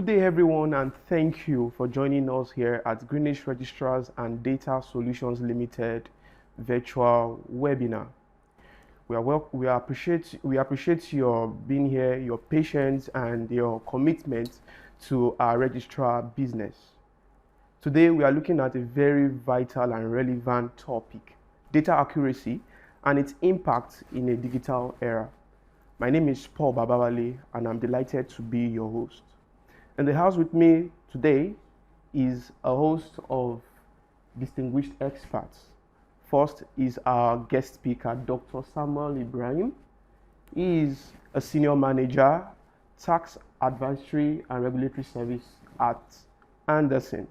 Good day, everyone, and thank you for joining us here at Greenwich Registrars and Data Solutions Limited virtual webinar. We appreciate your being here, your patience, and your commitment to our registrar business. Today, we are looking at a very vital and relevant topic: data accuracy and its impact in a digital era. My name is Paul Babawale, and I'm delighted to be your host. In the house with me today is a host of distinguished experts. First is our guest speaker, Dr. Samuel Ibrahim. He is a senior manager, tax advisory and regulatory service at Anderson.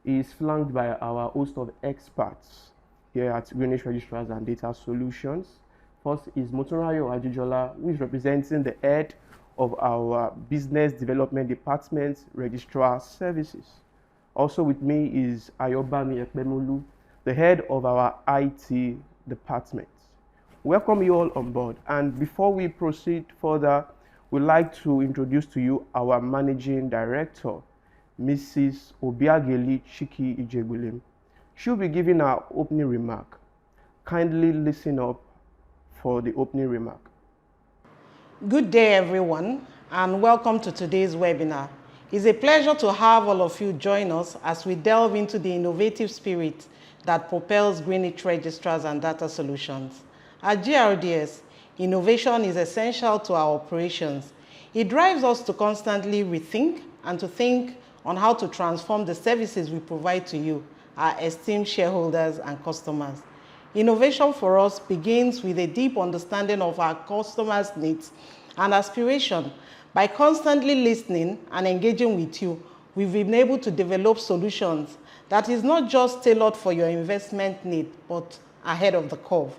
He is flanked by our host of experts here at Greenwich Registrars and Data Solutions. First is Motunrayo Ajijola, who is representing the head of our Business Development Department Registrar Services. Also with me is Ayobami Ekpemolu, the head of our IT department. Welcome you all on board. And before we proceed further, we'd like to introduce to you our Managing Director, Mrs. Obiageli Chiki Ijegulim. She'll be giving our opening remark. Kindly listen up for the opening remark. Good day, everyone, and welcome to today's webinar. It's a pleasure to have all of you join us as we delve into the innovative spirit that propels Greenwich Registrars and Data Solutions. At GRDS, innovation is essential to our operations. It drives us to constantly rethink and to think on how to transform the services we provide to you, our esteemed shareholders and customers. Innovation for us begins with a deep understanding of our customers' needs and aspiration. By constantly listening and engaging with you, we've been able to develop solutions that is not just tailored for your investment need, but ahead of the curve.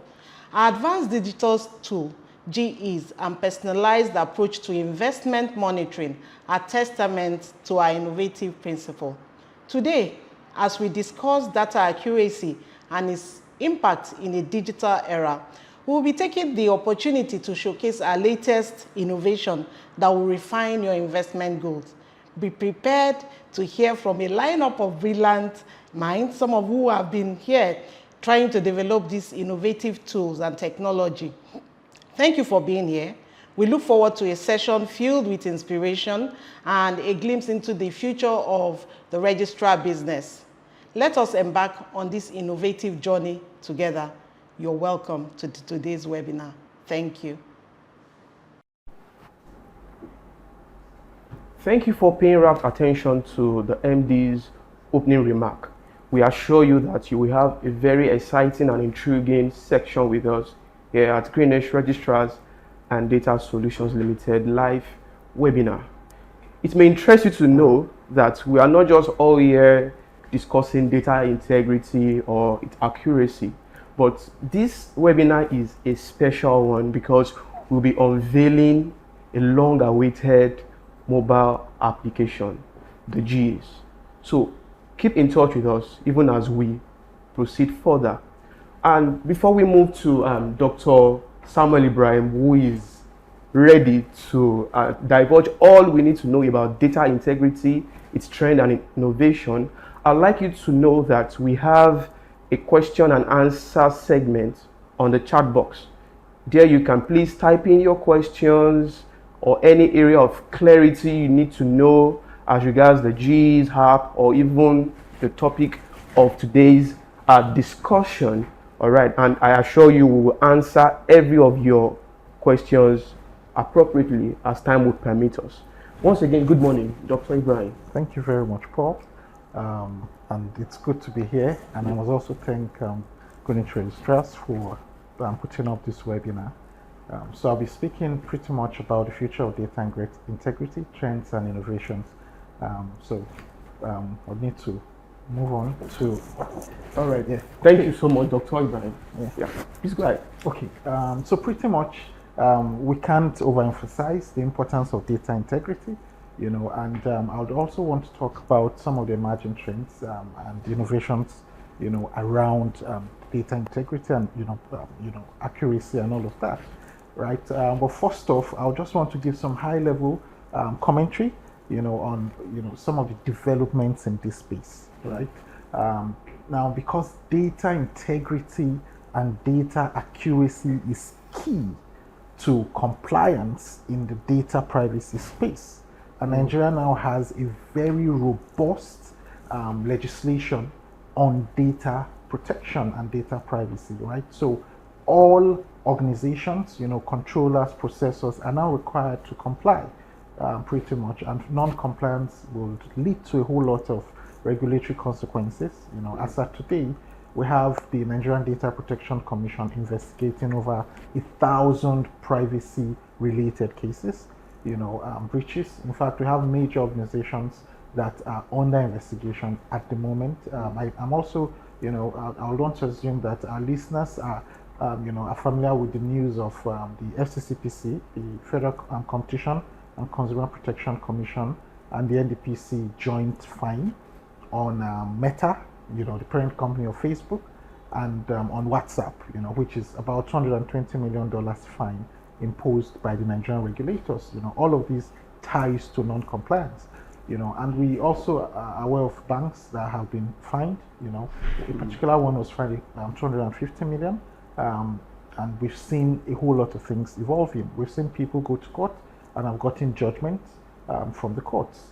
Our advanced digital tool, GEs, and personalized approach to investment monitoring are testament to our innovative principle. Today, as we discuss data accuracy and its impact in a digital era, we will be taking the opportunity to showcase our latest innovation that will refine your investment goals. Be prepared to hear from a lineup of brilliant minds, some of who have been here trying to develop these innovative tools and technology. Thank you for being here. We look forward to a session filled with inspiration and a glimpse into the future of the registrar business. Let us embark on this innovative journey together. You're welcome to today's webinar. Thank you. Thank you for paying rapt attention to the MD's opening remark. We assure you that you will have a very exciting and intriguing section with us here at Greenwich Registrars and Data Solutions Limited live webinar. It may interest you to know that we are not just all here discussing data integrity or its accuracy, but this webinar is a special one because we'll be unveiling a long-awaited mobile application, the GEs. So keep in touch with us even as we proceed further. And before we move to Dr. Samuel Ibrahim, who is ready to divulge all we need to know about data integrity, its trend and innovation, I'd like you to know that we have a question and answer segment on the chat box. There you can please type in your questions or any area of clarity you need to know as regards the GEs app or even the topic of today's discussion. All right, and I assure you we will answer every of your questions appropriately as time would permit us. Once again, good morning, Dr. Ibrahim. Thank you very much, Paul. And it's good to be here. And I must also thank Greenwich Registrars for putting up this webinar. So I'll be speaking pretty much about the future of data integrity, trends and innovations. I'll need to move on to... All right, yeah. Thank you so much, Dr. Ibrahim. Yeah, please go ahead. Okay, so pretty much we can't overemphasize the importance of data integrity. And I would also want to talk about some of the emerging trends and innovations, around data integrity and accuracy and all of that, right? But first off, I just want to give some high-level commentary on some of the developments in this space, right? Now, because data integrity and data accuracy is key to compliance in the data privacy space, and Nigeria now has a very robust legislation on data protection and data privacy, right? So all organizations, controllers, processors are now required to comply pretty much, and non-compliance will lead to a whole lot of regulatory consequences. As of today, we have the Nigerian Data Protection Commission investigating over 1,000 privacy-related cases, breaches. In fact, we have major organizations that are under investigation at the moment. I'm also, I would want to assume that our listeners are familiar with the news of the FCCPC, the Federal Competition and Consumer Protection Commission, and the NDPC joint fine on Meta, the parent company of Facebook, and on WhatsApp, which is about $220 million fine imposed by the Nigerian regulators. All of these ties to non-compliance. And we also are aware of banks that have been fined. A particular one was fined 250 million. And we've seen a whole lot of things evolving. We've seen people go to court and have gotten judgments from the courts,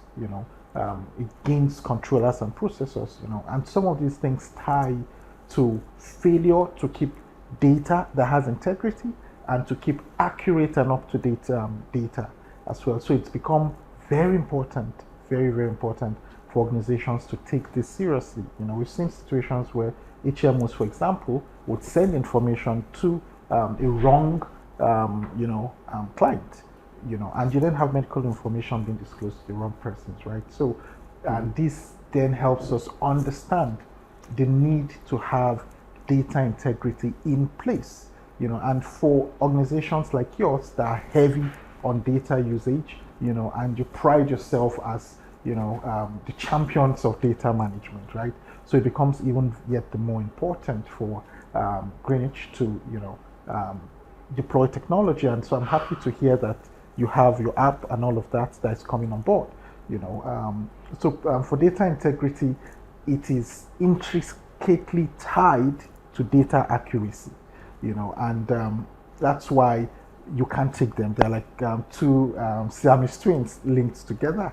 against controllers and processors, and some of these things tie to failure to keep data that has integrity and to keep accurate and up-to-date data as well. So it's become very important, very, very important for organizations to take this seriously. We've seen situations where HMOs, for example, would send information to a wrong, client, and you then have medical information being disclosed to the wrong persons, right? So this then helps us understand the need to have data integrity in place, and for organizations like yours that are heavy on data usage, and you pride yourself as, the champions of data management, right? So it becomes even yet the more important for Greenwich to, deploy technology. And so I'm happy to hear that you have your app and all of that is coming on board, for data integrity, it is intricately tied to data accuracy, and that's why you can't take them. They're like two Siamese twins linked together,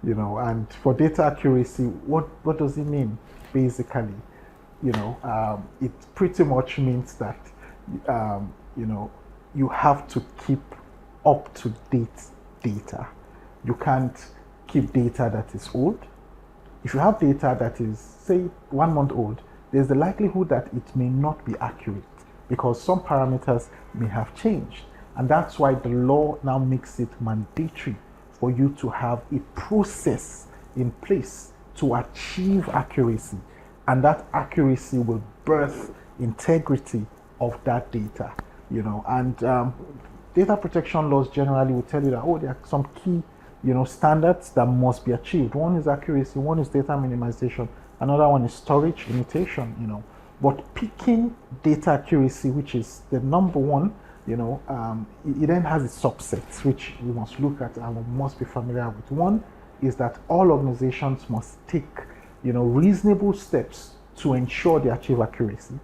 and for data accuracy, what does it mean? Basically, it pretty much means that, you have to keep up-to-date data. You can't keep data that is old. If you have data that is, say, 1 month old, there's the likelihood that it may not be accurate because some parameters may have changed. And that's why the law now makes it mandatory for you to have a process in place to achieve accuracy. And that accuracy will birth integrity of that data, and data protection laws generally will tell you that, there are some key, standards that must be achieved. One is accuracy, one is data minimization, another one is storage limitation, but picking data accuracy, which is the number one, it then has its subsets, which we must look at and we must be familiar with. One is that all organizations must take, reasonable steps to ensure they achieve accuracy,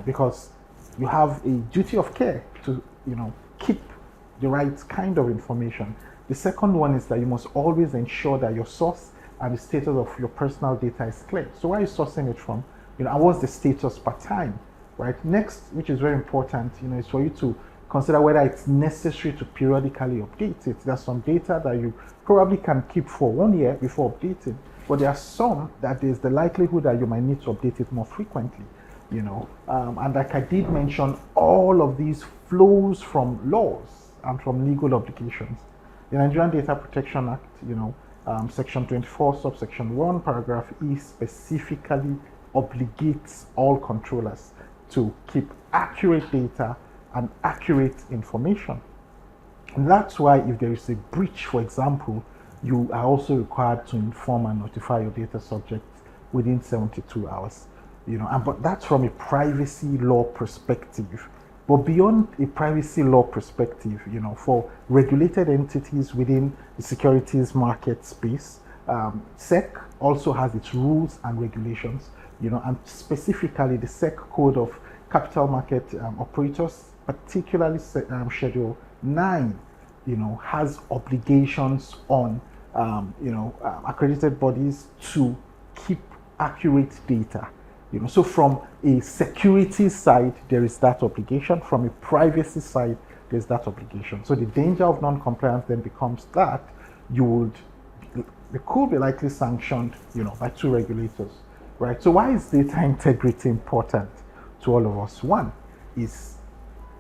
because you have a duty of care to, keep the right kind of information. The second one is that you must always ensure that your source and the status of your personal data is clear. So where are you sourcing it from? And what's the status per time, right? Next, which is very important, is for you to consider whether it's necessary to periodically update it. There's some data that you probably can keep for 1 year before updating, but there are some that there's the likelihood that you might need to update it more frequently, and like I did mention, all of these flows from laws and from legal obligations. The Nigerian Data Protection Act, Section 24, subsection 1, paragraph E specifically obligates all controllers to keep accurate data and accurate information. And that's why if there is a breach, for example, you are also required to inform and notify your data subjects within 72 hours. But that's from a privacy law perspective. But beyond a privacy law perspective, for regulated entities within the securities market space, SEC also has its rules and regulations, and specifically the SEC Code of Capital Market Operators, particularly Schedule 9, has obligations on, accredited bodies to keep accurate data. So from a security side, there is that obligation. From a privacy side, there's that obligation. So the danger of non-compliance then becomes that they could be likely sanctioned, by two regulators, right? So why is data integrity important to all of us? One is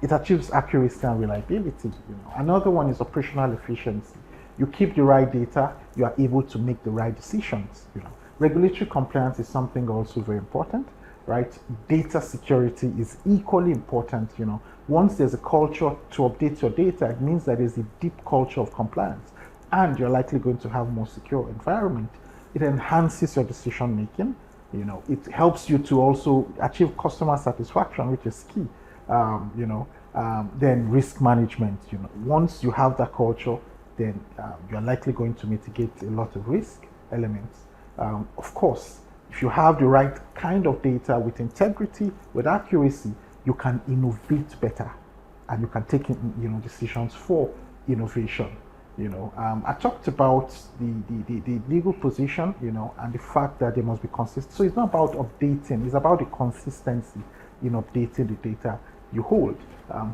it achieves accuracy and reliability. Another one is operational efficiency. You keep the right data, you are able to make the right decisions. Regulatory compliance is something also very important, right? Data security is equally important. Once there's a culture to update your data, it means that there's a deep culture of compliance, and you're likely going to have more secure environment. It enhances your decision making. It helps you to also achieve customer satisfaction, which is key. Then risk management. Once you have that culture, then you're likely going to mitigate a lot of risk elements. Of course, if you have the right kind of data with integrity, with accuracy, you can innovate better, and you can take decisions for innovation. I talked about the legal position, and the fact that they must be consistent. So it's not about updating; it's about the consistency in updating the data you hold,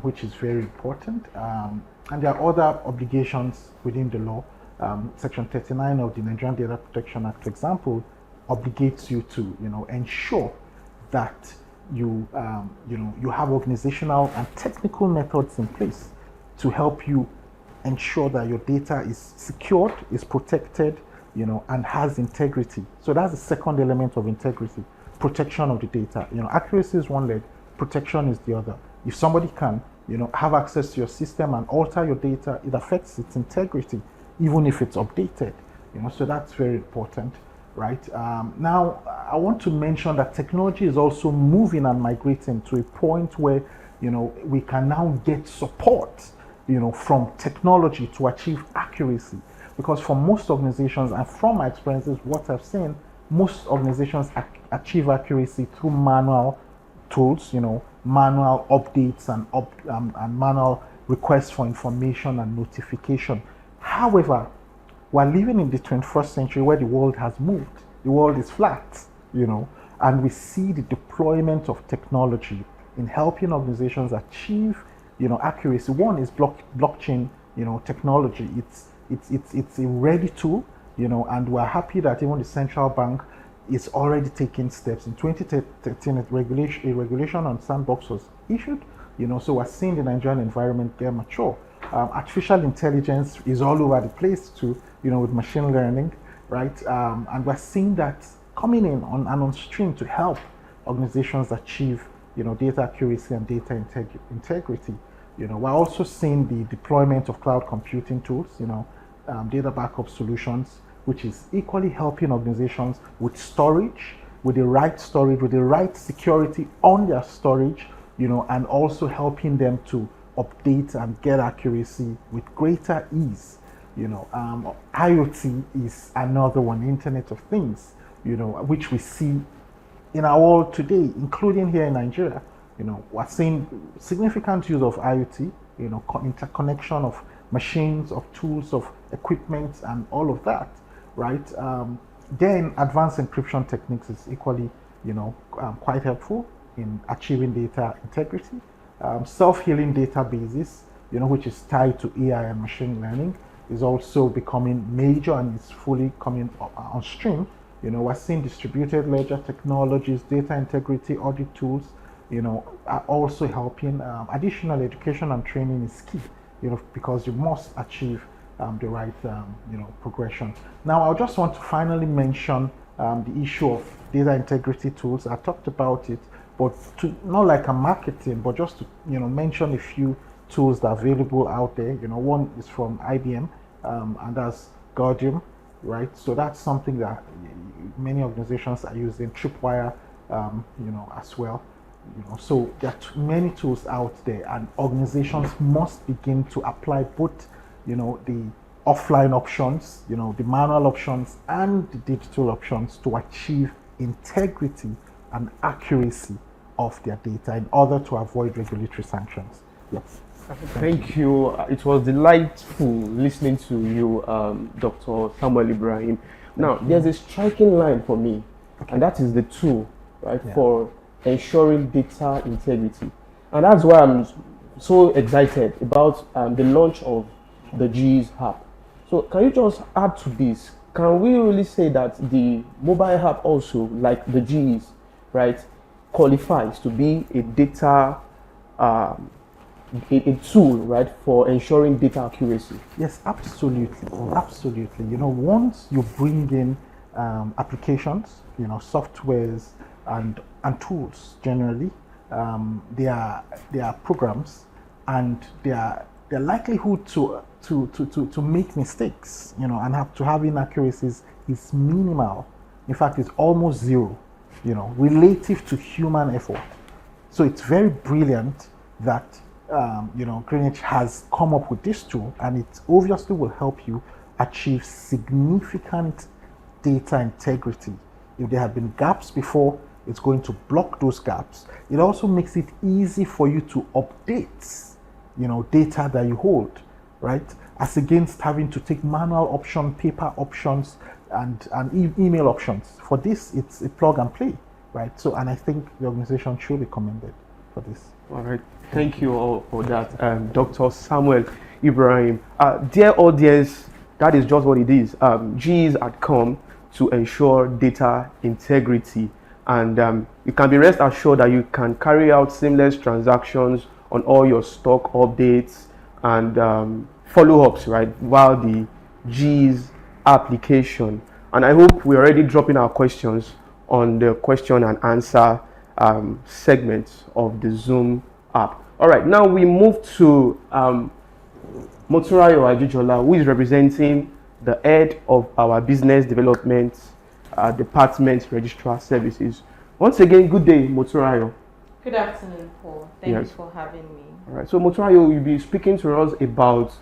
which is very important. And there are other obligations within the law. Section 39 of the Nigerian Data Protection Act, for example, obligates you to, ensure that you have organizational and technical methods in place to help you ensure that your data is secured, is protected, and has integrity. So that's the second element of integrity: protection of the data. Accuracy is one leg, protection is the other. If somebody can, have access to your system and alter your data, it affects its integrity, even if it's updated. So that's very important, right? Now, I want to mention that technology is also moving and migrating to a point where, we can now get support, from technology to achieve accuracy. Because for most organizations, and from my experiences, what I've seen, most organizations achieve accuracy through manual tools, manual updates and manual requests for information and notification. However, we're living in the 21st century where the world has moved. The world is flat, and we see the deployment of technology in helping organizations achieve, accuracy. One is blockchain, technology. It's a ready tool, and we're happy that even the central bank is already taking steps. In 2013, a regulation on sandbox was issued, so we're seeing the Nigerian environment get mature. Artificial intelligence is all over the place too, with machine learning, right? And we're seeing that coming in on stream to help organizations achieve, data accuracy and data integrity. We're also seeing the deployment of cloud computing tools, data backup solutions, which is equally helping organizations with storage, with the right security on their storage, and also helping them to update and get accuracy with greater ease. IoT is another one, Internet of Things, which we see in our world today, including here in Nigeria. We're seeing significant use of IoT, interconnection of machines, of tools, of equipment, and all of that, right? Then advanced encryption techniques is equally, quite helpful in achieving data integrity. Self-healing databases, which is tied to AI and machine learning, is also becoming major and is fully coming on stream. We're seeing distributed ledger technologies, data integrity audit tools, are also helping. Additional education and training is key, because you must achieve the right, progression. Now, I just want to finally mention the issue of data integrity tools. I talked about it, but not like a marketing, but just to, mention a few tools that are available out there. One is from IBM, and that's Guardium, right? So that's something that many organizations are using. Tripwire, as well. So there are many tools out there, and organizations must begin to apply both, the offline options, the manual options, and the digital options to achieve integrity and accuracy of their data in order to avoid regulatory sanctions. Yes. Thank you. It was delightful listening to you, Dr. Samuel Ibrahim. Now, there's a striking line for me, and that is the tool, right, for ensuring data integrity. And that's why I'm so excited about the launch of the GE's app. So can you just add to this? Can we really say that the mobile app also, like the GE's, right, qualifies to be a data a tool, right, for ensuring data accuracy? Yes, absolutely, absolutely. Once you bring in applications, softwares and tools generally, they are programs, and their likelihood to make mistakes, and to have inaccuracies is minimal. In fact, it's almost zero, relative to human effort. So it's very brilliant that Greenwich has come up with this tool, and it obviously will help you achieve significant data integrity. If there have been gaps before, it's going to block those gaps. It also makes it easy for you to update, data that you hold, right? As against having to take manual option, paper options, and email options. For this, it's a plug and play, right? So, and I think the organization should be commended for this. All right. Thank you all for that, Dr. Samuel Ibrahim. Dear audience, that is just what it is. GE's had come to ensure data integrity, and you can be rest assured that you can carry out seamless transactions on all your stock updates and follow-ups, right, while the GE's application. And I hope we're already dropping our questions on the question and answer segment of the Zoom app. All right, now we move to Moturayo Ajijola, who is representing the head of our business development department registrar services. Once again, good day, Moturayo. Good afternoon, Paul. Thank you for having me. All right, so Moturayo, you'll be speaking to us about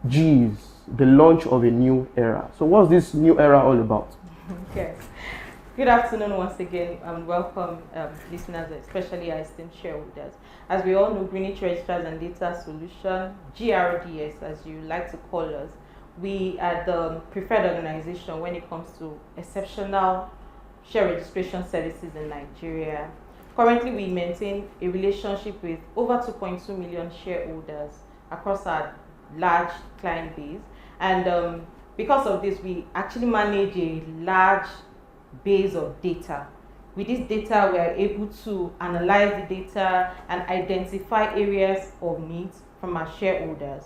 GE's, the launch of a new era. So what's this new era all about? Okay. Good afternoon once again, and welcome listeners, especially our esteemed shareholders. As we all know, Greenwich Registrars and Data Solution, GRDS as you like to call us, we are the preferred organization when it comes to exceptional share registration services in Nigeria. Currently, we maintain a relationship with over 2.2 million shareholders across our large client base, and because of this, we actually manage a large base of data. With this data, we are able to analyze the data and identify areas of needs from our shareholders.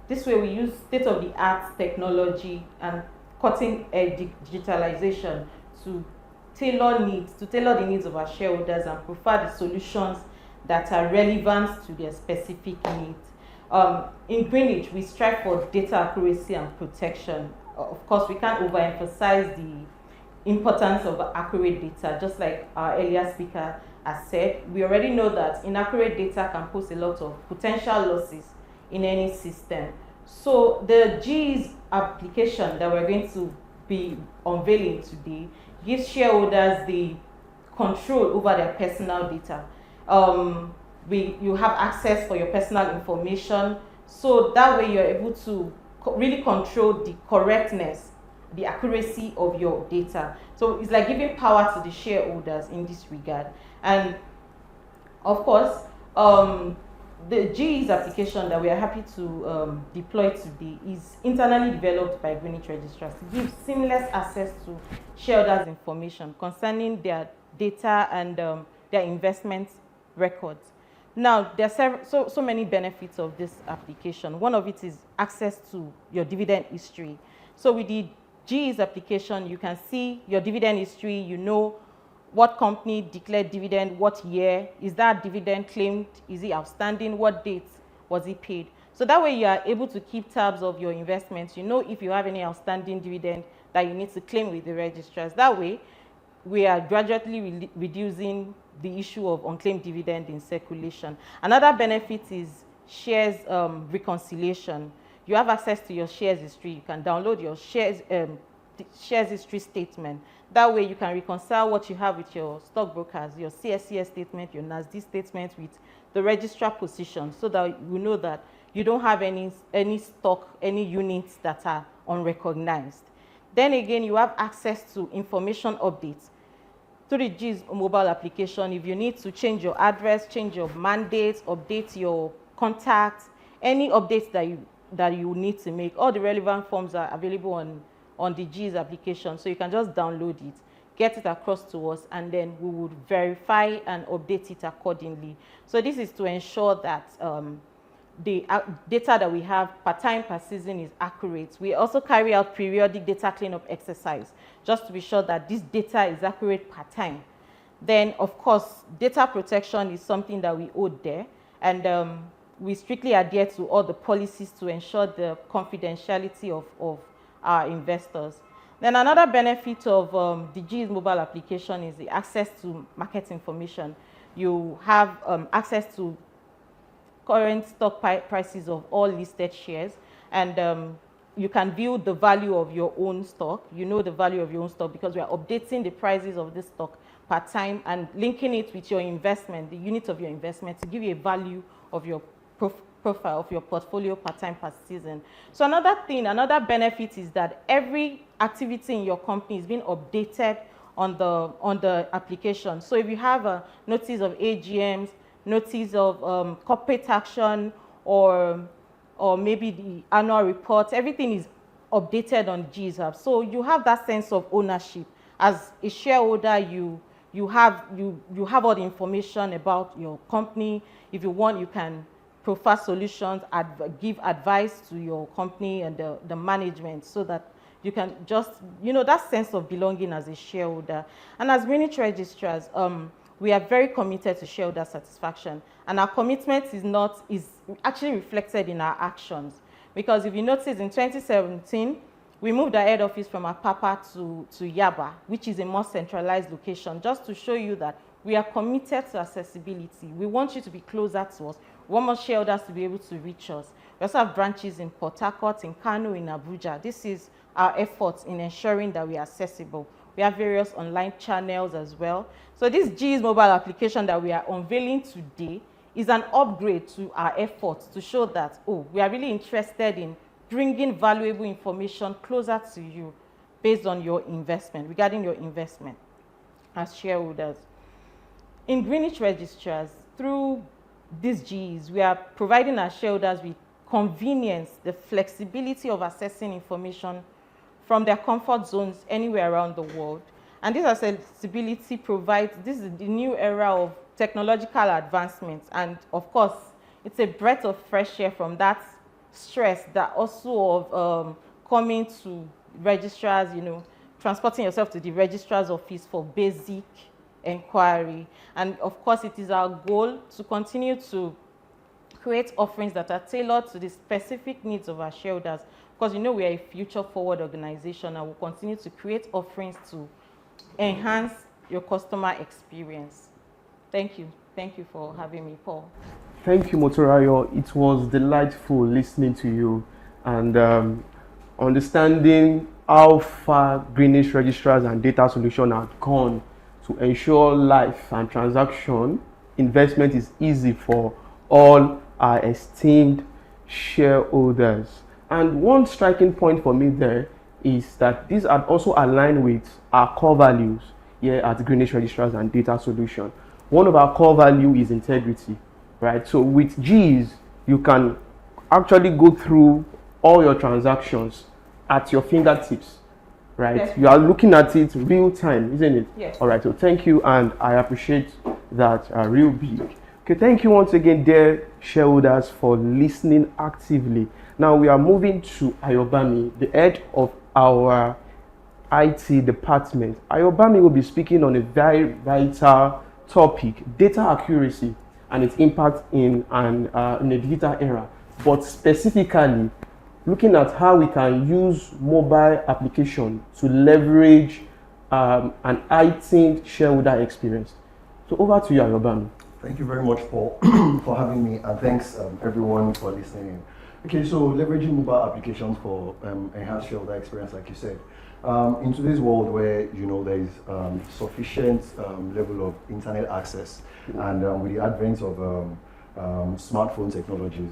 This way, we use state-of-the-art technology and cutting-edge digitalization to tailor the needs of our shareholders and provide the solutions that are relevant to their specific needs. In Greenwich, we strive for data accuracy and protection. Of course, we can't overemphasize the importance of accurate data. Just like our earlier speaker has said, we already know that inaccurate data can pose a lot of potential losses in any system. So the GE's application that we're going to be unveiling today gives shareholders the control over their personal data. You have access for your personal information, so that way you're able to really control the correctness, the accuracy of your data. So it's like giving power to the shareholders in this regard. And of course, the GE's application that we are happy to deploy today is internally developed by Greenwich Registrars to give seamless access to shareholders' information concerning their data and their investment records. Now, there are so many benefits of this application. One of it is access to your dividend history. So with the GE's application, you can see your dividend history, you know what company declared dividend, what year, is that dividend claimed, is it outstanding, what date was it paid. So that way you are able to keep tabs of your investments. You know if you have any outstanding dividend that you need to claim with the registrars. That way, we are gradually reducing the issue of unclaimed dividend in circulation. Another benefit is shares reconciliation. You have access to your shares history. You can download your shares history statement. That way you can reconcile what you have with your stockbrokers, your CSCS statement, your NASD statement with the registrar position, so that you know that you don't have any stock, any units that are unrecognized. Then again, you have access to information updates through the GIS mobile application. If you need to change your address, change your mandate, update your contacts, any updates that you need to make, all the relevant forms are available on the GIS application. So you can just download it, get it across to us, and then we would verify and update it accordingly. So this is to ensure that the data that we have per time, per season is accurate. We also carry out periodic data cleanup exercise just to be sure that this data is accurate per time. Then, of course, data protection is something that we owe there, and we strictly adhere to all the policies to ensure the confidentiality of our investors. Then another benefit of the GIS mobile application is the access to market information. You have access to current stock prices of all listed shares, and you can view the value of your own stock. You know the value of your own stock because we are updating the prices of this stock per time and linking it with your investment, the unit of your investment, to give you a value of your profile of your portfolio per time, per season. So another benefit is that every activity in your company is being updated on the application. So if you have a notice of AGMs, notice of corporate action, or maybe the annual report, everything is updated on GIS app. So you have that sense of ownership. As a shareholder, you have all the information about your company. If you want, you can profile solutions, give advice to your company and the management, so that you can just, that sense of belonging as a shareholder. And as Greenwich registrars, we are very committed to shareholder satisfaction, and our commitment is actually reflected in our actions. Because if you notice, in 2017, we moved our head office from Apapa to Yaba, which is a more centralized location, just to show you that we are committed to accessibility. We want you to be closer to us. We want more shareholders to be able to reach us. We also have branches in Port Harcourt, in Kano, in Abuja. This is our efforts in ensuring that we are accessible. We have various online channels as well. So this GIS mobile application that we are unveiling today is an upgrade to our efforts to show that, we are really interested in bringing valuable information closer to you based on your investment, regarding your investment as shareholders. In Greenwich registrars, through these GIS, we are providing our shareholders with convenience, the flexibility of accessing information from their comfort zones anywhere around the world. And this accessibility this is the new era of technological advancements. And of course, it's a breath of fresh air from that stress that also of coming to registrars, transporting yourself to the registrar's office for basic inquiry. And of course, it is our goal to continue to create offerings that are tailored to the specific needs of our shareholders, because we are a future-forward organization, and we'll continue to create offerings to enhance your customer experience. Thank you. Thank you for having me, Paul. Thank you, Motorayo. It was delightful listening to you and understanding how far Greenwich registrars and data solution have gone to ensure life and transaction investment is easy for all our esteemed shareholders. And one striking point for me there is that these are also aligned with our core values here at Greenwich registrars and data solution. One of our core values is integrity, right? So with GIS, you can actually go through all your transactions at your fingertips, right? Yes. You are looking at it real time, isn't it? Yes. All right, so thank you, and I appreciate that real big. Okay, thank you once again, dear shareholders, for listening actively. Now we are moving to Ayobami, the head of our IT department. Ayobami will be speaking on a very vital topic, data accuracy and its impact in a digital era, but specifically looking at how we can use mobile application to leverage an heightened shareholder experience. So over to you, Ayobami. Thank you very much, Paul, for having me, and thanks everyone for listening in. Okay, so leveraging mobile applications for enhanced shareholder experience, like you said. In today's world where there is sufficient level of internet access, and with the advent of smartphone technologies,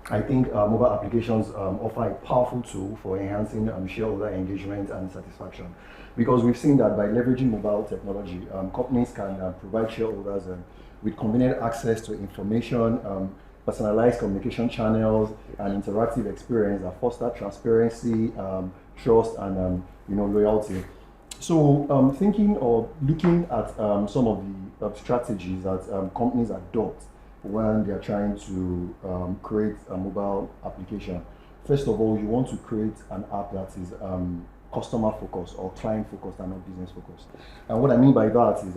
I think mobile applications offer a powerful tool for enhancing shareholder engagement and satisfaction. Because we've seen that by leveraging mobile technology, companies can provide shareholders with convenient access to information, personalized communication channels, and interactive experience that foster transparency, trust, and loyalty. So thinking or looking at some of the strategies that companies adopt when they are trying to create a mobile application. First of all, you want to create an app that is customer focused or client focused and not business focused. And what I mean by that is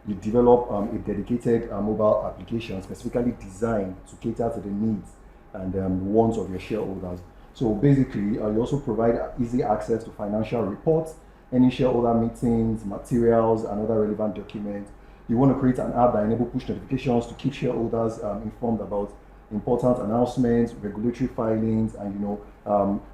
you develop a dedicated mobile application specifically designed to cater to the needs and wants of your shareholders. So basically, you also provide easy access to financial reports, any shareholder meetings, materials, and other relevant documents. You want to create an app that enables push notifications to keep shareholders informed about important announcements, regulatory filings, and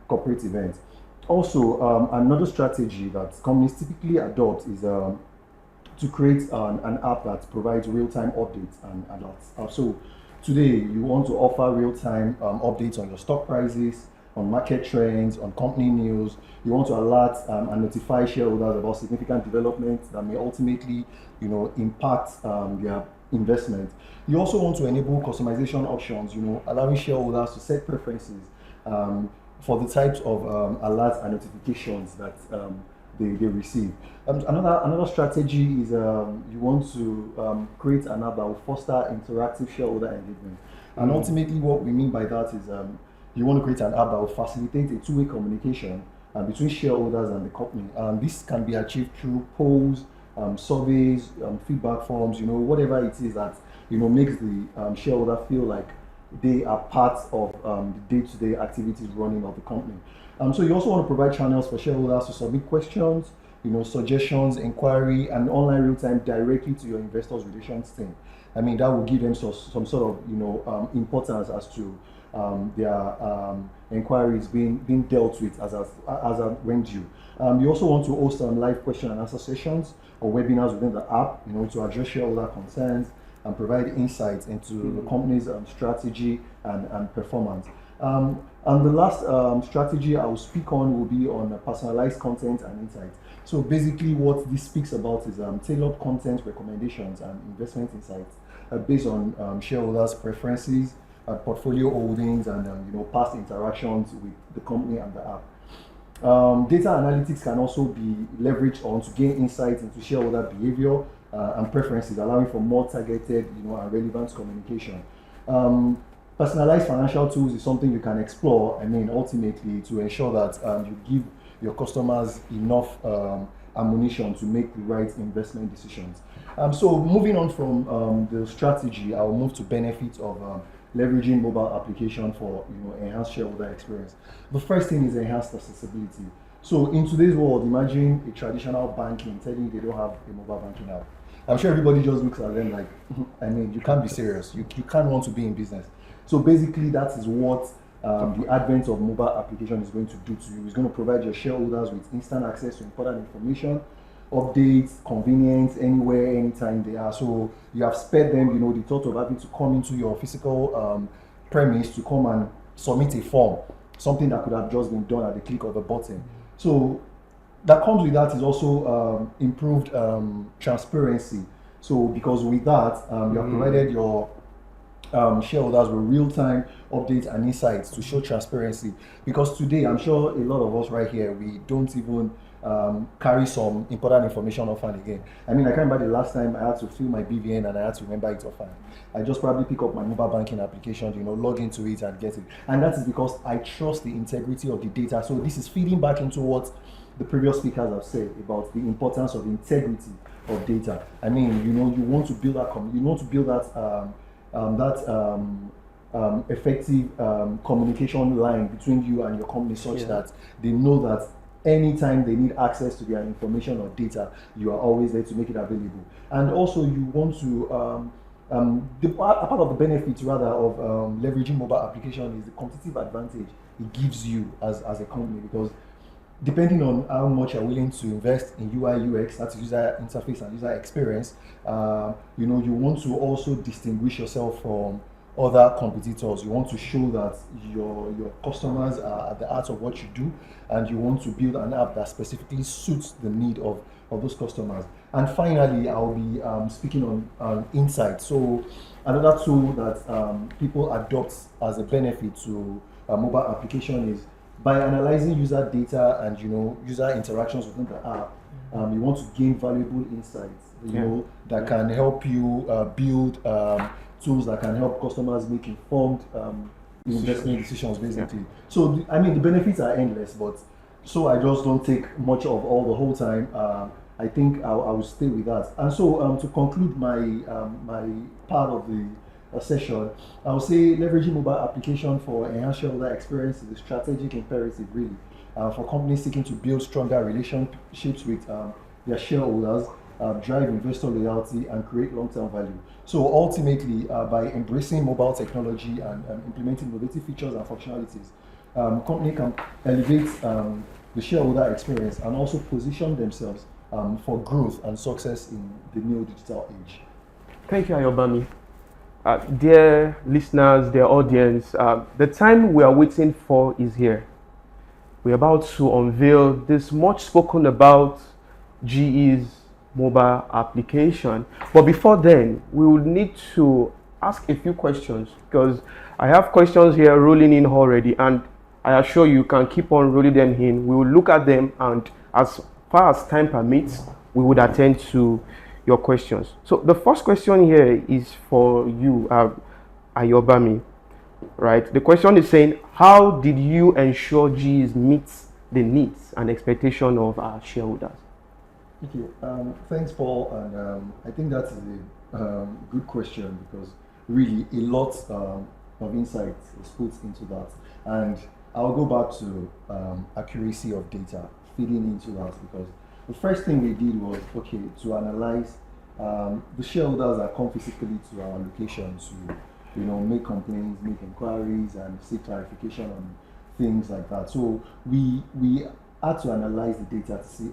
corporate events. Also, another strategy that companies typically adopt is to create an app that provides real-time updates and alerts. So today, you want to offer real-time updates on your stock prices, on market trends, on company news. You want to alert and notify shareholders about significant developments that may ultimately, impact their investment. You also want to enable customization options, allowing shareholders to set preferences for the types of alerts and notifications that they receive. Another strategy is you want to create an app that will foster interactive shareholder engagement. And ultimately, what we mean by that is you want to create an app that will facilitate a two-way communication between shareholders and the company. This can be achieved through polls, surveys, feedback forms, whatever it is that makes the shareholder feel like they are part of the day-to-day activities running of the company. So you also want to provide channels for shareholders to submit questions, suggestions, inquiry, and online real-time directly to your investors relations team. I mean, that will give them some sort of importance as to their inquiries being dealt with as when due. You also want to host live question and answer sessions or webinars within the app, to address shareholder concerns and provide insights into the company's strategy and performance. And the last strategy I will speak on will be on personalized content and insights. So basically what this speaks about is tailored content recommendations and investment insights based on shareholders' preferences, portfolio holdings, and past interactions with the company and the app. Data analytics can also be leveraged on to gain insights into shareholder behavior and preferences, allowing for more targeted and relevant communication. Personalized financial tools is something you can explore, ultimately to ensure that you give your customers enough ammunition to make the right investment decisions. So moving on from the strategy, I will move to benefits of leveraging mobile application for enhanced shareholder experience. The first thing is enhanced accessibility. So in today's world, imagine a traditional banking telling you they don't have a mobile banking app. I'm sure everybody just looks at them like, you can't be serious. You can't want to be in business. So basically, that is what the advent of mobile application is going to do to you. It's going to provide your shareholders with instant access to important information, updates, convenience, anywhere, anytime they are. So you have spared them, the thought of having to come into your physical premise to come and submit a form, something that could have just been done at the click of a button. So that comes with that is also improved transparency. So because with that, you have provided your shareholders with real-time updates and insights to show transparency. Because today, I'm sure a lot of us right here, we don't even carry some important information offhand again. I can't remember the last time I had to fill my BVN and I had to remember it offhand. I just probably pick up my mobile banking application, log into it and get it. And that is because I trust the integrity of the data. So this is feeding back into what the previous speakers have said about the importance of integrity of data. You want to build that effective communication line between you and your company such that they know that anytime they need access to their information or data, you are always there to make it available. And also you want to, a part of the benefits rather of leveraging mobile application is the competitive advantage it gives you as a company, because depending on how much you're willing to invest in UI UX, that's user interface and user experience, you want to also distinguish yourself from other competitors. You want to show that your customers are at the heart of what you do, and you want to build an app that specifically suits the need of those customers. And finally, I'll be speaking on insight. So another tool that people adopt as a benefit to a mobile application is by analyzing user data and user interactions within the app. You want to gain valuable insights, that can help you build tools that can help customers make informed investment decisions, basically. So the benefits are endless, but so I just don't take much of all the whole time. I think I will stay with that. And so to conclude my my part of the session, I would say leveraging mobile application for enhanced shareholder experience is a strategic imperative, really, for companies seeking to build stronger relationships with their shareholders, drive investor loyalty, and create long-term value. So ultimately, by embracing mobile technology and implementing innovative features and functionalities, company can elevate the shareholder experience and also position themselves for growth and success in the new digital age. Thank you, Ayobami. Dear listeners, dear audience, the time we are waiting for is here. We're about to unveil this much spoken about GE's mobile application. But before then, we will need to ask a few questions, because I have questions here rolling in already, and I assure you can keep on rolling them in. We will look at them, and as far as time permits, we would attend to your questions. So the first question here is for you, Ayobami, right? The question is saying, how did you ensure GE's meets the needs and expectation of our shareholders? Okay, thanks, Paul, and I think that is a good question, because really a lot of insight is put into that, and I'll go back to accuracy of data feeding into that, because the first thing we did was, to analyze the shareholders that come physically to our location to, make complaints, make inquiries, and seek clarification on things like that. So we had to analyze the data to see,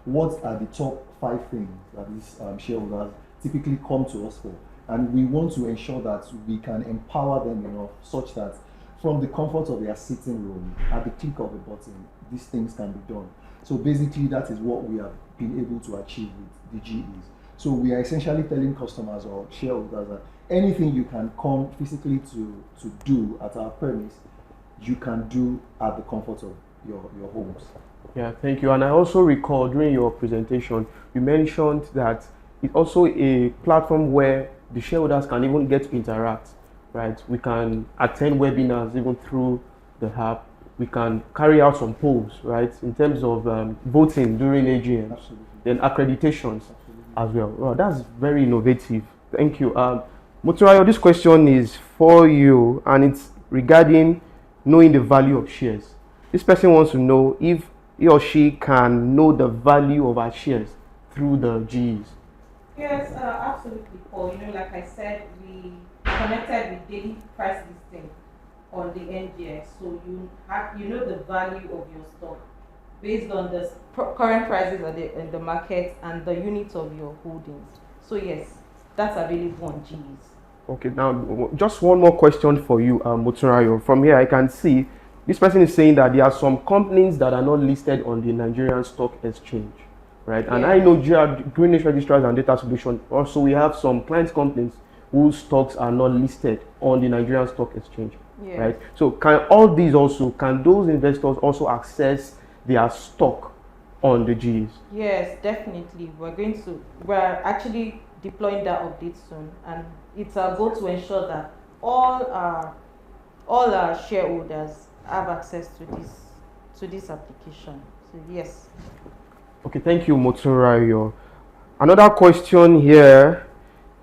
what are the top 5 things that these shareholders typically come to us for, and we want to ensure that we can empower them enough such that from the comfort of their sitting room, at the click of a button, these things can be done. So basically, that is what we have been able to achieve with the GEs. So we are essentially telling customers or shareholders that anything you can come physically to do at our premise, you can do at the comfort of your homes. Yeah, thank you. And I also recall during your presentation, you mentioned that it's also a platform where the shareholders can even get to interact, right? We can attend webinars even through the app. We can carry out some polls, right, in terms of voting during AGM. Absolutely. Then accreditations as well. Well, that's very innovative. Thank you. Moturayo, this question is for you, and it's regarding knowing the value of shares. This person wants to know if he or she can know the value of our shares through the GEs. Yes, absolutely, Paul. Like I said, we connected with daily price listing on the NGX, so you know the value of your stock based on the current prices in the market and the units of your holdings. So yes, that's available on GEs. Okay, now just one more question for you, Moturayo. From here, I can see this person is saying that there are some companies that are not listed on the Nigerian Stock Exchange, right? Yeah. And I know Greenwich Registrars and Data Solutions, also we have some client companies whose stocks are not listed on the Nigerian Stock Exchange, yes. Right? So can those investors also access their stock on the GEs? Yes, definitely. We're actually deploying that update soon, and it's our goal to ensure that all our shareholders have access to this application. So yes. Okay, thank you, Moturayo. Another question here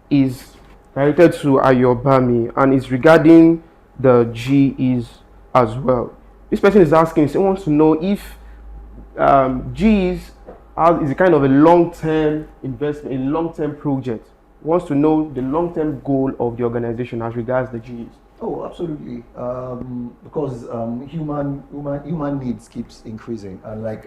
is related to Ayobami, and it's regarding the GEs as well. This person is asking, he wants to know if GEs is a kind of a long-term investment, a long-term project. Wants to know the long-term goal of the organization as regards the GEs. Oh, absolutely. Because human needs keeps increasing, and like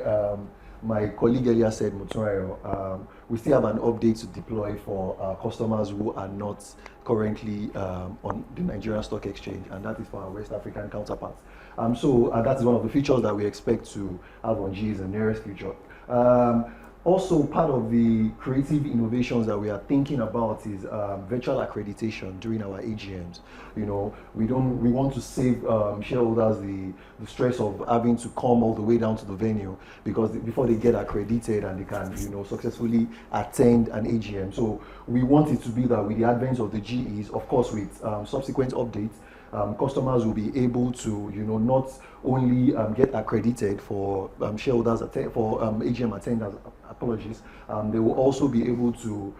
my colleague earlier said, Mutsurayo, we still have an update to deploy for customers who are not currently on the Nigerian Stock Exchange, and that is for our West African counterparts. So that is one of the features that we expect to have on GEs in the nearest future. Also, part of the creative innovations that we are thinking about is virtual accreditation during our AGMs. You know, we want to save shareholders the stress of having to come all the way down to the venue, because before they get accredited and they can, you know, successfully attend an AGM. So we want it to be that with the advent of the GEs, of course, with subsequent updates, customers will be able to, you know, not only get accredited for shareholders for AGM attendance. Apologies. They will also be able to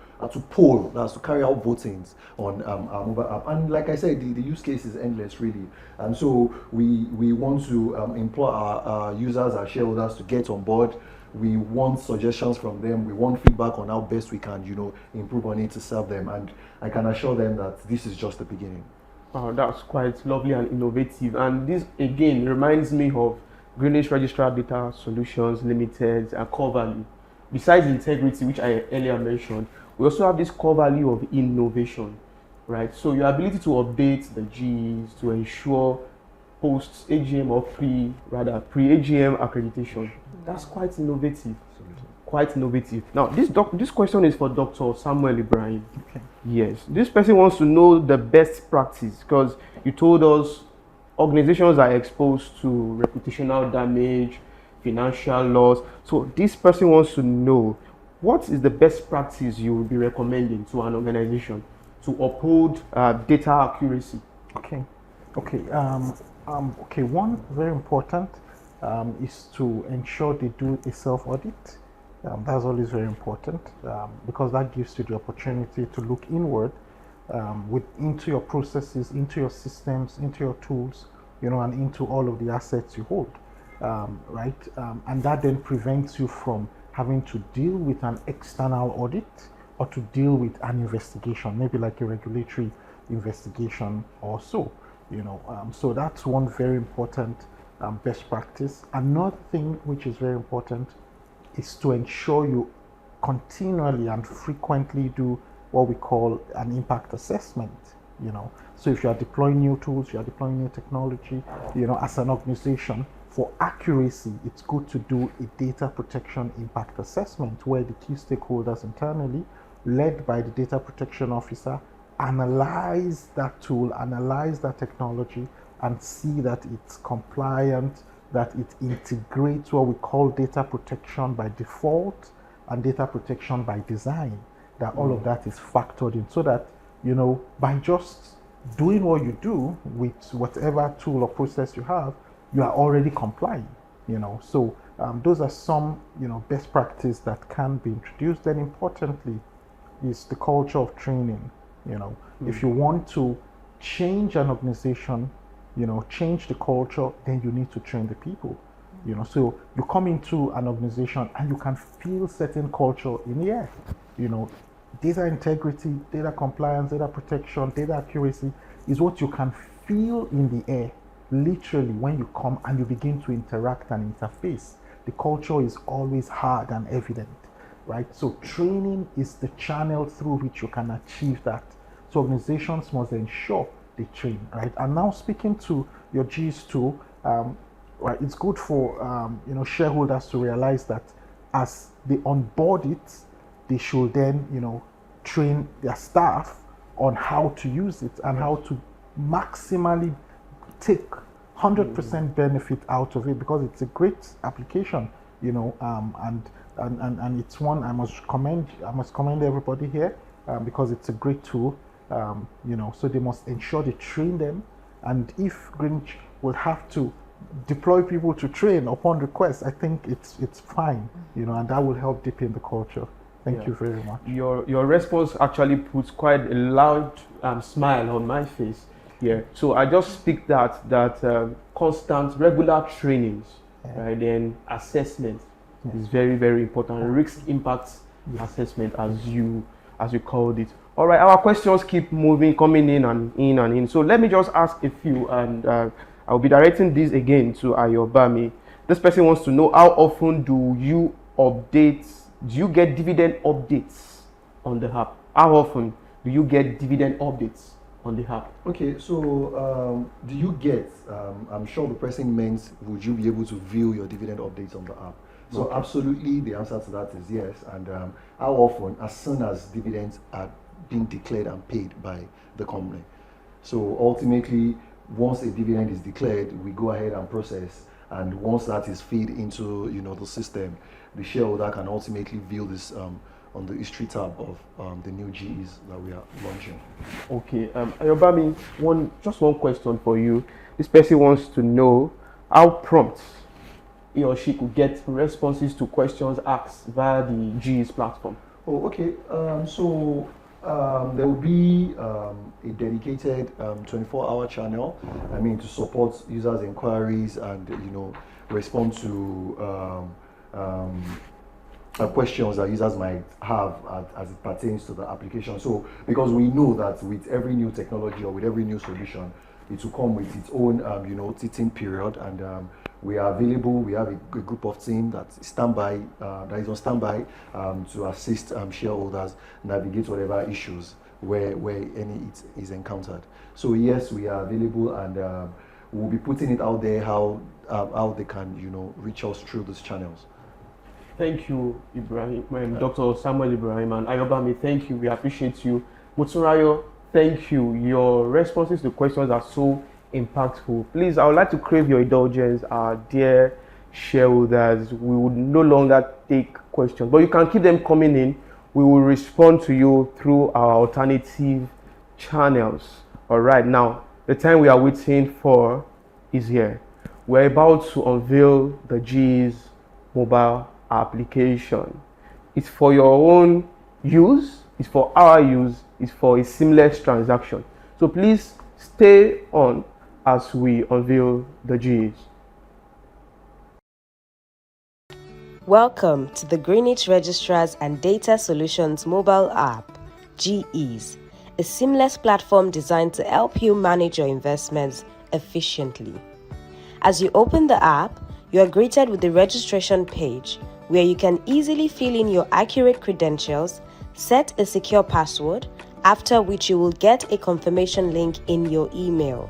poll, that's to carry out votings on our mobile app. And like I said, the use case is endless, really. And so we want to implore our users, our shareholders, to get on board. We want suggestions from them. We want feedback on how best we can, you know, improve on it to serve them. And I can assure them that this is just the beginning. Oh, that's quite lovely and innovative. And this again reminds me of Greenwich Registrar Data Solutions Limited and core value. Besides integrity, which I earlier mentioned, we also have this core value of innovation, right? So your ability to update the GEs to ensure post AGM or pre-AGM accreditation. That's quite innovative. Quite innovative. Now, this question is for Dr. Samuel Ibrahim. Okay. Yes, this person wants to know the best practice, because you told us organizations are exposed to reputational damage, financial loss. So this person wants to know, what is the best practice you will be recommending to an organization to uphold data accuracy? Okay. One very important is to ensure they do a self-audit. That's always very important, because that gives you the opportunity to look inward into your processes, into your systems, into your tools, you know, and into all of the assets you hold, right? And that then prevents you from having to deal with an external audit or to deal with an investigation, maybe like a regulatory investigation or so, you know. So that's one very important best practice. Another thing which is very important is to ensure you continually and frequently do what we call an impact assessment, you know. So if you are deploying new tools, you are deploying new technology, you know, as an organization, for accuracy, it's good to do a data protection impact assessment where the key stakeholders internally, led by the data protection officer, analyze that tool, analyze that technology, and see that it's compliant, that it integrates what we call data protection by default and data protection by design, that all of that is factored in, so that, you know, by just doing what you do with whatever tool or process you have, you are already complying, you know. So those are some, you know, best practice that can be introduced. Then importantly is the culture of training, you know. If you want to change an organization, you know, change the culture, then you need to train the people, you know. So you come into an organization and you can feel certain culture in the air, you know. Data integrity, data compliance, data protection, data accuracy is what you can feel in the air, literally, when you come and you begin to interact and interface. The culture is always hard and evident, right? So training is the channel through which you can achieve that. So organizations must ensure they train, right? And now speaking to your G's too, right, it's good for you know, shareholders to realize that as they onboard it, they should then, you know, train their staff on how to use it and how to maximally take 100% benefit out of it, because it's a great application, you know, and it's one I must commend everybody here, because it's a great tool. You know, so they must ensure they train them, and if Greenwich will have to deploy people to train upon request, I think it's fine, you know, and that will help deepen the culture. Thank you very much. Your response actually puts quite a loud smile on my face. Yeah. So I just speak that constant, regular trainings, right? Then assessment is very, very important. Risk impact assessment, as you called it. All right, our questions keep moving, coming in and in and in. So let me just ask a few, and I'll be directing this again to Ayobami. This person wants to know, how often do you get dividend updates on the app? How often do you get dividend updates on the app? Okay, so do you get, I'm sure the person meant, would you be able to view your dividend updates on the app? So absolutely, the answer to that is yes. And how often? As soon as dividends are being declared and paid by the company. So ultimately, once a dividend is declared, we go ahead and process. And once that is fed into the system, the shareholder can ultimately view this on the history tab of the new GEs that we are launching. Okay, Ayobami, just one question for you. This person wants to know how prompt he or she could get responses to questions asked via the GEs platform. Oh, okay. So there will be a dedicated 24-hour channel. To support users' inquiries and respond to questions that users might have as it pertains to the application. So because we know that with every new technology or with every new solution, it will come with its own teething period, and we are available. We have a group of team that is on standby to assist shareholders navigate whatever issues where any is encountered. So yes, we are available, and we'll be putting it out there how they can reach us through these channels. Thank you, Ibrahim, Dr. Samuel Ibrahim, and Ayobami. Thank you. We appreciate you. Mutsunrayo, thank you. Your responses to questions are so impactful. Please, I would like to crave your indulgence, our dear shareholders. We would no longer take questions, but you can keep them coming in. We will respond to you through our alternative channels. All right, now the time we are waiting for is here. We're about to unveil the GEs mobile application. It's for your own use, it's for our use, it's for a seamless transaction. So please stay on as we unveil the GEs. Welcome to the Greenwich Registrars and Data Solutions mobile app, GEs, a seamless platform designed to help you manage your investments efficiently. As you open the app, you are greeted with the registration page, where you can easily fill in your accurate credentials, set a secure password, after which you will get a confirmation link in your email.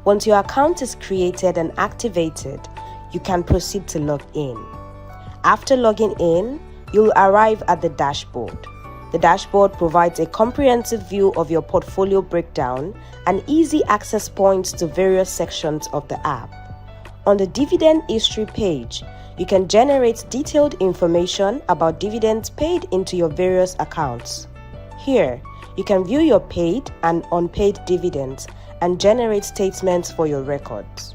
Once your account is created and activated, you can proceed to log in. After logging in, you'll arrive at the dashboard. The dashboard provides a comprehensive view of your portfolio breakdown and easy access points to various sections of the app. On the dividend history page, you can generate detailed information about dividends paid into your various accounts. Here, you can view your paid and unpaid dividends and generate statements for your records.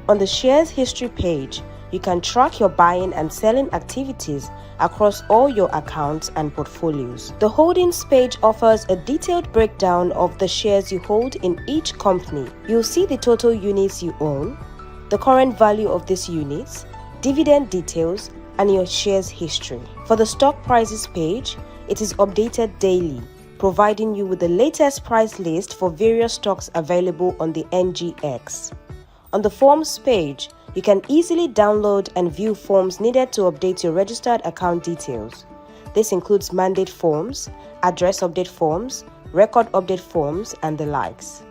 On the shares history page, you can track your buying and selling activities across all your accounts and portfolios. The holdings page offers a detailed breakdown of the shares you hold in each company. You'll see the total units you own, the current value of these units, dividend details, and your shares history. For the stock prices page, it is updated daily, providing you with the latest price list for various stocks available on the NGX. On the forms page, you can easily download and view forms needed to update your registered account details. This includes mandate forms, address update forms, record update forms, and the likes.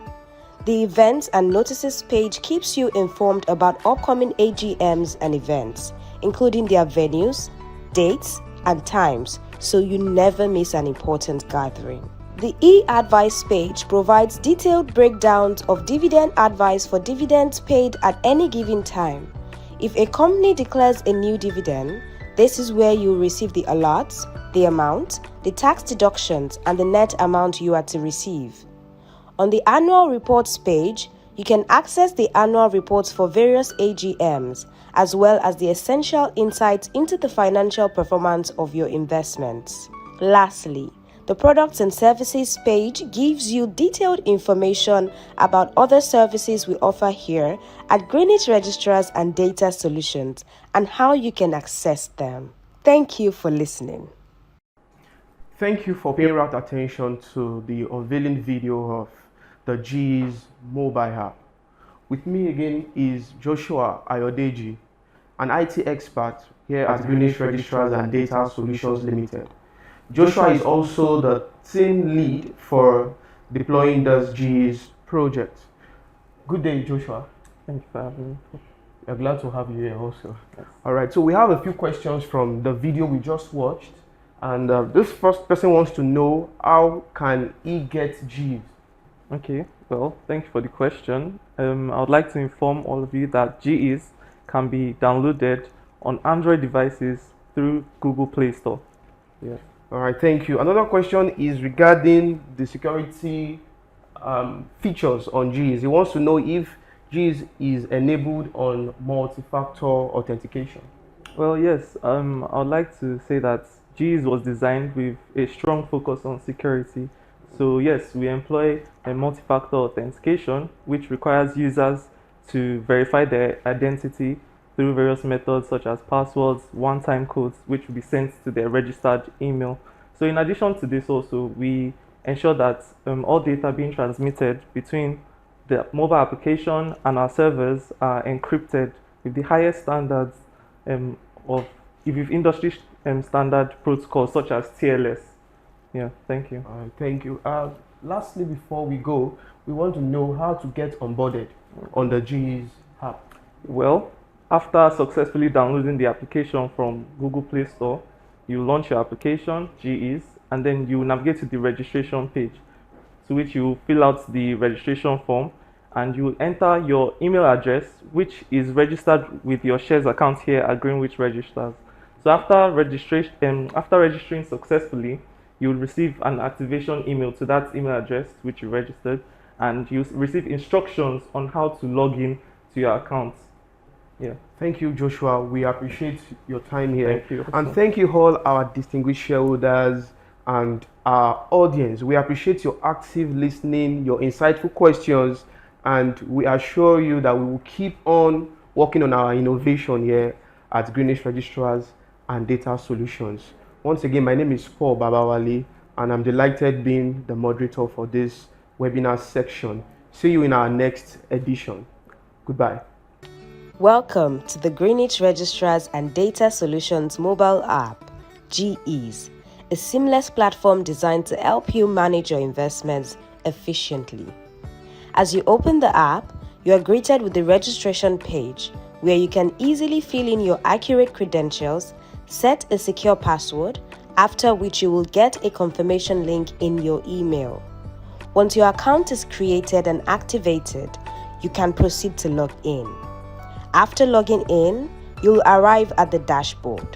The events and notices page keeps you informed about upcoming AGMs and events, including their venues, dates, and times, so you never miss an important gathering. The e-advice page provides detailed breakdowns of dividend advice for dividends paid at any given time. If a company declares a new dividend, this is where you receive the alerts, the amount, the tax deductions, and the net amount you are to receive. On the annual reports page, you can access the annual reports for various AGMs, as well as the essential insights into the financial performance of your investments. Lastly, The Products and Services page gives you detailed information about other services we offer here at Greenwich Registrars and Data Solutions and how you can access them. Thank you for listening. Thank you for paying rapt attention to the unveiling video of the GE's mobile app. With me again is Joshua Ayodeji, an IT expert here at Greenwich Registrars and Data Solutions Limited. Joshua is also the team lead for deploying this GE's project. Good day, Joshua. Thank you for having me. We're glad to have you here also. Yes. All right, so we have a few questions from the video we just watched. And this first person wants to know, how can he get GE's? Okay, well, thank you for the question. I would like to inform all of you that GE's can be downloaded on Android devices through Google Play Store. Yeah. All right, thank you. Another question is regarding the security features on GE's. He wants to know if GE's is enabled on multi-factor authentication. Well, yes, I would like to say that GE's was designed with a strong focus on security. So yes, we employ a multi-factor authentication, which requires users to verify their identity through various methods such as passwords, one-time codes, which will be sent to their registered email. So in addition to this also, we ensure that all data being transmitted between the mobile application and our servers are encrypted with the highest standards of industry standard protocols such as TLS. Yeah, thank you. All right, thank you. Lastly, before we go, we want to know how to get onboarded on the GE's app. Well, after successfully downloading the application from Google Play Store, you launch your application, GE's, and then you navigate to the registration page, to which you fill out the registration form, and you enter your email address, which is registered with your shares account here at Greenwich Registrars. So after registering successfully, you will receive an activation email to that email address which you registered, and you receive instructions on how to log in to your account. Yeah. Thank you, Joshua. We appreciate your time here. Thank you. And thank you all our distinguished shareholders and our audience. We appreciate your active listening, your insightful questions, and we assure you that we will keep on working on our innovation here at Greenwich Registrars and Data Solutions. Once again, my name is Paul Babawale, and I'm delighted being the moderator for this webinar section. See you in our next edition. Goodbye. Welcome to the Greenwich Registrars and Data Solutions mobile app, GE's, a seamless platform designed to help you manage your investments efficiently. As you open the app, you are greeted with the registration page, where you can easily fill in your accurate credentials, set a secure password, after which you will get a confirmation link in your email. Once your account is created and activated, you can proceed to log in. After logging in, you'll arrive at the dashboard.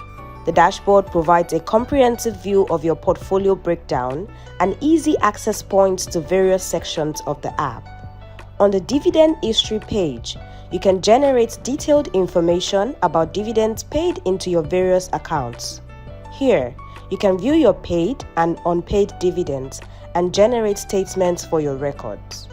The dashboard provides a comprehensive view of your portfolio breakdown and easy access points to various sections of the app. On the dividend history page, you can generate detailed information about dividends paid into your various accounts. Here, you can view your paid and unpaid dividends and generate statements for your records.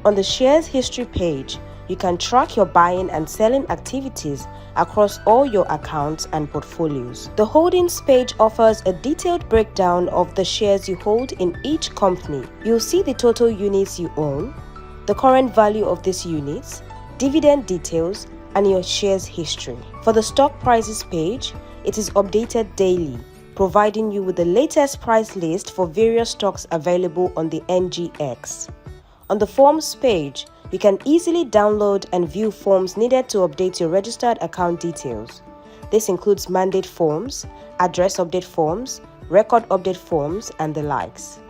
On the shares history page, you can track your buying and selling activities across all your accounts and portfolios. The holdings page offers a detailed breakdown of the shares you hold in each company. You'll see the total units you own, the current value of these units, dividend details, and your shares history. For the stock prices page, it is updated daily, providing you with the latest price list for various stocks available on the NGX. On the forms page, you can easily download and view forms needed to update your registered account details. This includes mandate forms, address update forms, record update forms, and the likes.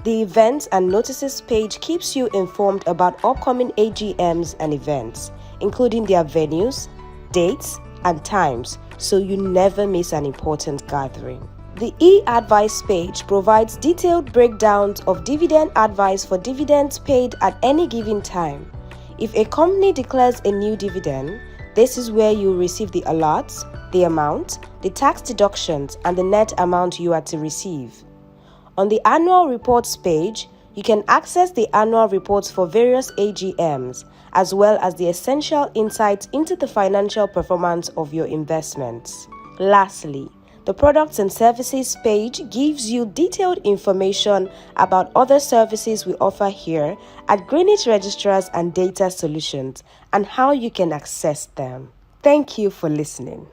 The events and notices page keeps you informed about upcoming AGMs and events, including their venues, dates, and times, so you never miss an important gathering. The e-advice page provides detailed breakdowns of dividend advice for dividends paid at any given time. If a company declares a new dividend, this is where you receive the alerts, the amount, the tax deductions, and the net amount you are to receive. On the annual reports page, you can access the annual reports for various AGMs, as well as the essential insights into the financial performance of your investments. Lastly, the products and services page gives you detailed information about other services we offer here at Greenwich Registrars and Data Solutions and how you can access them. Thank you for listening.